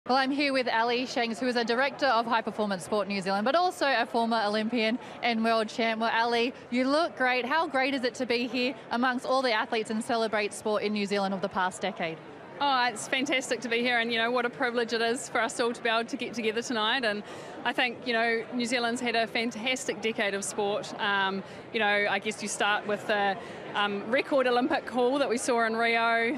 Well, I'm here with Alison Shanks, who is a Director of High Performance Sport New Zealand, but also a former Olympian and world champ. Well, Ali, you look great. How great is it to be here amongst all the athletes and celebrate sport in New Zealand of the past decade? Oh, it's fantastic to be here, and what a privilege it is for us all to be able to get together tonight. And I think New Zealand's had a fantastic decade of sport. I guess you start with the record Olympic haul that we saw in Rio,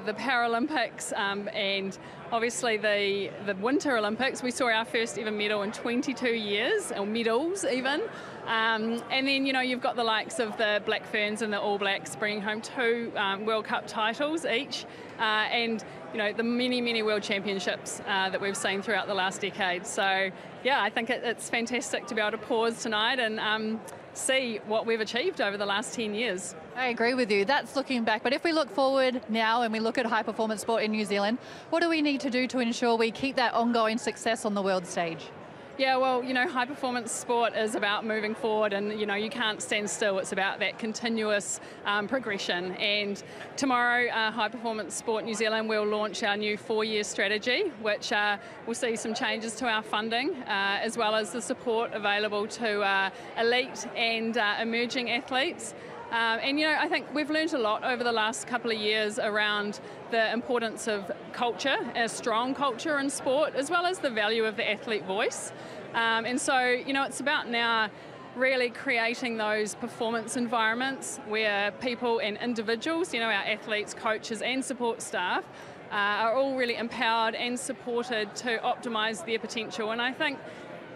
the Paralympics, and obviously the Winter Olympics. We saw our first ever medal in 22 years, or medals even. And then you've got the likes of the Black Ferns and the All Blacks bringing home two World Cup titles each, and the many World Championships that we've seen throughout the last decade. So yeah, I think it's fantastic to be able to pause tonight and see what we've achieved over the last 10 years. I agree with you. That's looking back. But if we look forward now and we look at high performance sport in New Zealand, what do we need to do to ensure we keep that ongoing success on the world stage? Yeah, well, high performance sport is about moving forward, and you can't stand still. It's about that continuous progression. And tomorrow, High Performance Sport New Zealand will launch our new 4-year strategy, which will see some changes to our funding, as well as the support available to elite and emerging athletes. I think we've learned a lot over the last couple of years around the importance of culture, a strong culture in sport, as well as the value of the athlete voice. It's about now really creating those performance environments where people and individuals, our athletes, coaches and support staff, are all really empowered and supported to optimise their potential. And I think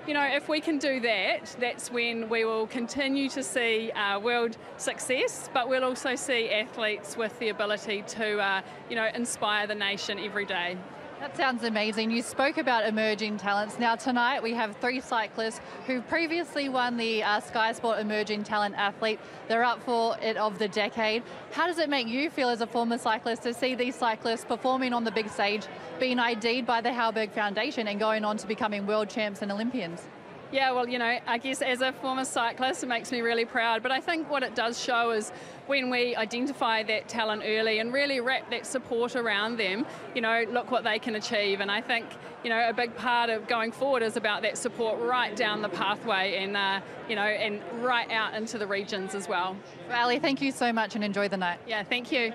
if we can do that, that's when we will continue to see world success, but we'll also see athletes with the ability to, inspire the nation every day. That sounds amazing. You spoke about emerging talents. Now tonight we have 3 cyclists who previously won the Sky Sport Emerging Talent Athlete. They're up for it of the decade. How does it make you feel as a former cyclist to see these cyclists performing on the big stage, being ID'd by the Halberg Foundation and going on to becoming world champs and Olympians? Yeah, well, I guess as a former cyclist, it makes me really proud. But I think what it does show is when we identify that talent early and really wrap that support around them, look what they can achieve. And I think, a big part of going forward is about that support right down the pathway and, and right out into the regions as well. Well, Ali, thank you so much and enjoy the night. Yeah, thank you.